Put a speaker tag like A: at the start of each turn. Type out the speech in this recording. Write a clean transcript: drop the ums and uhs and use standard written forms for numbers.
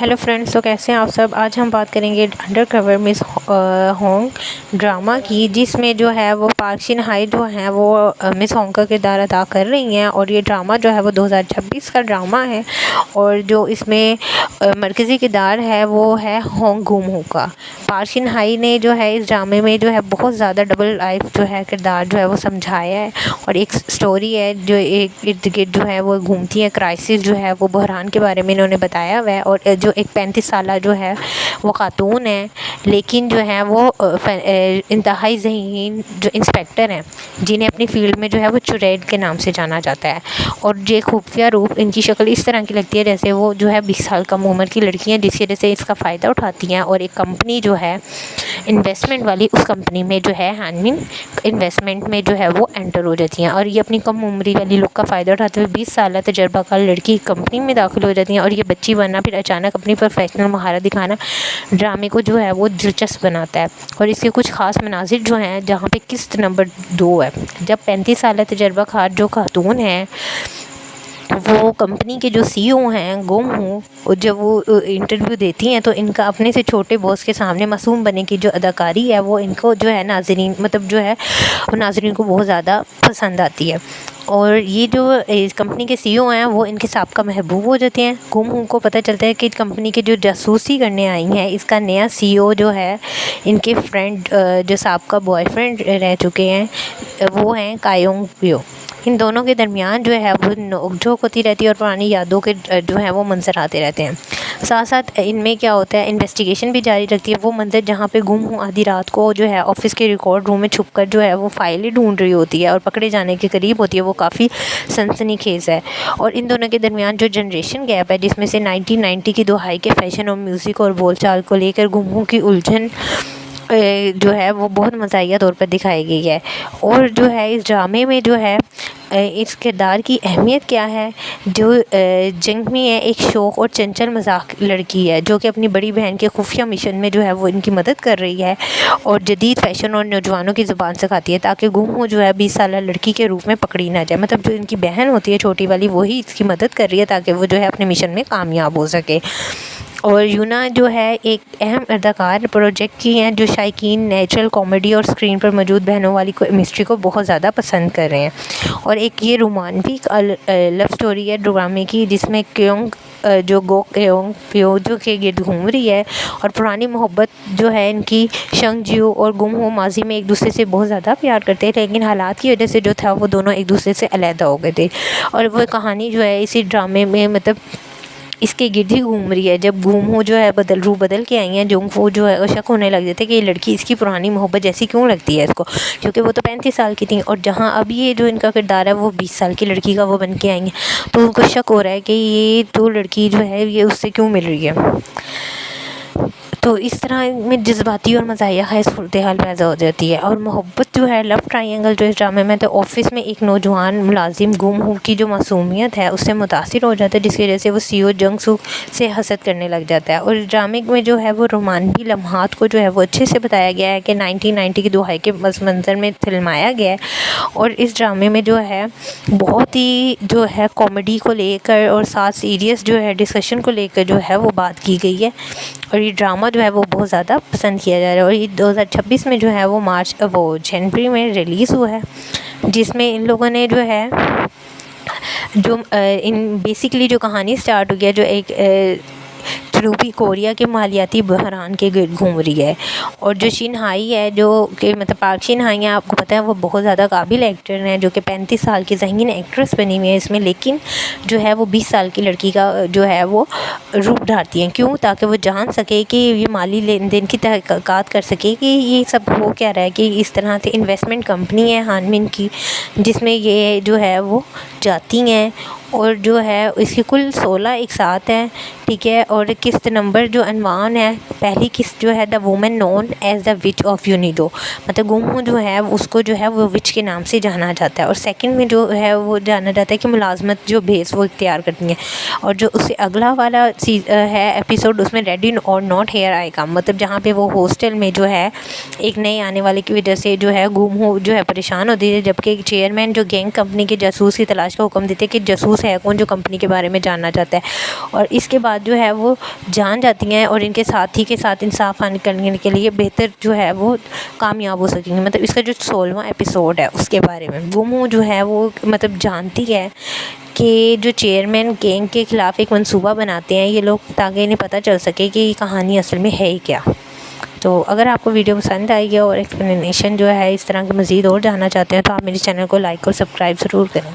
A: Hello friends, तो कैसे हैं आप सब। आज हम बात करेंगे under cover miss Hong drama की, जिसमें जो है वो पार्क शिन हाई जो हैं वो मिस होंग का किरदार अदा कर रही हैं। और ये ड्रामा जो है वो 2026 का ड्रामा है और जो इसमें मरकज़ी किरदार है वो है होंग गुम हो का। पार्क शिन हाई ने जो है इस ड्रामे में जो है बहुत ज़्यादा डबल लाइफ जो है किरदार जो है वो समझाया है। और एक स्टोरी है जो एक इर्द गिर्द जो है वो घूमती है, क्राइसिस जो है वो बहरान के बारे में इन्होंने बताया हुआ है। और जो एक 35 साला जो है वो खातून है, लेकिन जो है वो इंतहाई ज़हीन जो इंस्पेक्टर हैं, जिन्हें अपनी फील्ड में जो है वो चुड़ैल के नाम से जाना जाता है। और ये खुफिया रूप, इनकी शक्ल इस तरह की लगती है जैसे वो जो है 20 साल कम उम्र की लड़की हैं, जिसकी वजह से इसका फ़ायदा उठाती हैं। और एक कंपनी जो है इन्वेस्टमेंट वाली, उस कंपनी में जो है हानमिन इन्वेस्टमेंट में जो है वो एंटर हो जाती हैं। और ये अपनी कम उम्री वाली लोग का फ़ायदा उठाते हुए 20 साल तजर्बाकार लड़की कंपनी में दाखिल हो जाती हैं। और ये बच्ची बनना फिर अचानक अपनी प्रोफेशनल महारत दिखाना ड्रामे को जो है वो दिलचस्प बनाता है। और इसके कुछ ख़ास मनाजिर जो हैं, जहाँ पे किस्त नंबर 2 है, जब 35 साल तजर्बाकार जो खातून है वो कंपनी के जो सीईओ हैं गुम हो, जब वो इंटरव्यू देती हैं तो इनका अपने से छोटे बॉस के सामने मासूम बनने की जो अदाकारी है वो इनको जो है नाज़रीन मतलब जो है वो नाज़रीन को बहुत ज़्यादा पसंद आती है। और ये जो इस कंपनी के सीईओ हैं वो इनके साबका महबूब हो जाते हैं। गुम को पता चलता है कि कंपनी के जो जासूसी करने आई हैं, इसका नया सीईओ जो है इनके फ्रेंड जो साबका बॉयफ्रेंड रह चुके हैं वो हैं कायोंग पियो। इन दोनों के दरमियान जो है वो नोक-झोंक होती रहती है और पुरानी यादों के जो है वो मंजर आते रहते हैं। साथ साथ इनमें क्या होता है, इन्वेस्टिगेशन भी जारी रहती है। वो मंजर जहाँ पे गुम हो आधी रात को जो है ऑफिस के रिकॉर्ड रूम में छुपकर जो है वो फाइलें ढूंढ रही होती है और पकड़े जाने के करीब होती है, वो काफ़ी सनसनीखेज़ है। और इन दोनों के दरमियान जो जनरेशन गैप है, जिसमें से 1990 की दुहाई के फैशन और म्यूज़िक और बोलचाल को लेकर गुम की उलझन जो है वो बहुत मज़ाहिया तौर पर दिखाई गई है। और जो है इस ड्रामे में जो है इस किरदार की अहमियत क्या है, जो जंगमी है, एक शौक़ और चंचल मजाक लड़की है जो कि अपनी बड़ी बहन के खुफिया मिशन में जो है वो इनकी मदद कर रही है और जदीद फ़ैशन और नौजवानों की ज़ुबान सिखाती है, ताकि गुम हो जो है 20 साल लड़की के रूप में पकड़ी ना जाए। मतलब जो इनकी बहन होती है छोटी वाली, वही इसकी मदद कर रही है ताकि वो जो है अपने मिशन में कामयाब हो सके। और यूना जो है एक अहम अदाकार प्रोजेक्ट की हैं, जो शायकीन नेचुरल कॉमेडी और स्क्रीन पर मौजूद बहनों वाली मिस्ट्री को बहुत ज़्यादा पसंद कर रहे हैं। और एक ये रोमांटिक लव स्टोरी है ड्रामे की, जिसमें क्योंग जो गो क्योंग प्यो जो के गिर्द घूम रही है। और पुरानी मोहब्बत जो है इनकी, शंग जियो और गुम हो माजी में एक दूसरे से बहुत ज़्यादा प्यार करते हैं, लेकिन हालात की वजह से जो था वो दोनों एक दूसरे से अलहदा हो गए थे। और वो कहानी जो है इसी ड्रामे में मतलब इसके गिर्द ही घूम रही है। जब गुम हो जो है रूह बदल के आई हैं, जो वो जो है शक होने लग जाते कि ये लड़की इसकी पुरानी मोहब्बत जैसी क्यों लगती है इसको, क्योंकि वो तो 35 साल की थी। और जहाँ अब ये जो इनका किरदार है वो 20 साल की लड़की का वो बन के आई हैं, तो उनको शक हो रहा है कि ये तो लड़की जो है ये उससे क्यों मिल रही है। तो इस तरह में जज्बाती और मज़ाहिया है सूरत हाल पैदा हो जाती है। और मोहब्बत जो है लव ट्रायंगल जो इस ड्रामे में, तो ऑफिस में एक नौजवान मुलाजिम गुम हो की जो मासूमियत है उससे मुतासिर हो जाता है, जिसकी वजह से वो सीईओ जंग सू से हसद करने लग जाता है। और इस ड्रामे में जो है वो रोमांटिक लम्हात को जो है वो अच्छे से बताया गया है कि 1990 की दुहाई के पस मंज़र में फिल्माया गया है। और इस ड्रामे में जो है बहुत ही जो है कॉमेडी को लेकर और साथ सीरियस जो है डिस्कशन को लेकर जो है वो बात की गई है। और ये ड्रामा जो है वो बहुत ज़्यादा पसंद किया जा रहा है। और ये 2026 में जो है वो जनवरी में रिलीज़ हुआ है, जिसमें इन लोगों ने जो है जो इन बेसिकली जो कहानी स्टार्ट हो गया, जो एक जनूबी कोरिया के मालियाती बहरान के गिर्द घूम रही है। और जो शिन हाई है, जो कि मतलब पार्क शिन हाई है, आपको पता है वो बहुत ज़्यादा काबिल एक्टर हैं, जो कि 35 साल की ज़हीन एक्ट्रेस बनी हुई है इसमें, लेकिन जो है वो 20 साल की लड़की का जो है वो रूप ढालती हैं। क्यों? ताकि वो जान सके कि ये माली लेन देन की तहक़ीक़ात कर सके कि ये सब हो क्या रहा है, कि इस तरह से इन्वेस्टमेंट कंपनी है हानमिन की, जिसमें ये जो है वो जाती हैं। और जो है इसकी कुल 16 एक साथ हैं, ठीक है। और किस्त नंबर जो अनवान है, पहली किस्त जो है the woman known as the witch of यूनिडो, मतलब गुम हो जो है उसको जो है वो विच के नाम से जाना जाता है। और सेकंड में जो है वो जाना जाता है कि मुलाजमत जो भेस वो इख्तियार करती हैं। और जो उससे अगला वाला है एपिसोड, उसमें रेडी और नॉट हेयर आएगा, मतलब जहाँ पे वो हॉस्टल में जो है एक नए आने वाले की वजह से जो है गुम हो जो है परेशान होती है, जबकि चेयरमैन जो गैंग कंपनी के जासूस की तलाश का हुक्म देते कि जासूस بوس ہے کون جو کمپنی کے بارے میں جاننا چاہتا ہے، اور اس کے بعد جو ہے وہ جان جاتی ہیں اور ان کے ساتھی کے ساتھ انصاف حاصل کرنے کے لیے بہتر جو ہے وہ کامیاب ہو سکیں گے۔ مطلب اس کا جو 16واں ایپیسوڈ ہے اس کے بارے میں وہ جو ہے وہ مطلب جانتی ہے کہ جو چیئرمین گینگ کے خلاف ایک منصوبہ بناتے ہیں یہ لوگ تاکہ انہیں پتہ چل سکے کہ یہ کہانی اصل میں ہے ہی کیا۔ تو اگر آپ کو ویڈیو پسند آئی ہے اور ایکسپلینیشن جو ہے اس طرح کے مزید اور جاننا چاہتے ہیں تو آپ میرے چینل کو لائک اور سبسکرائب ضرور کریں۔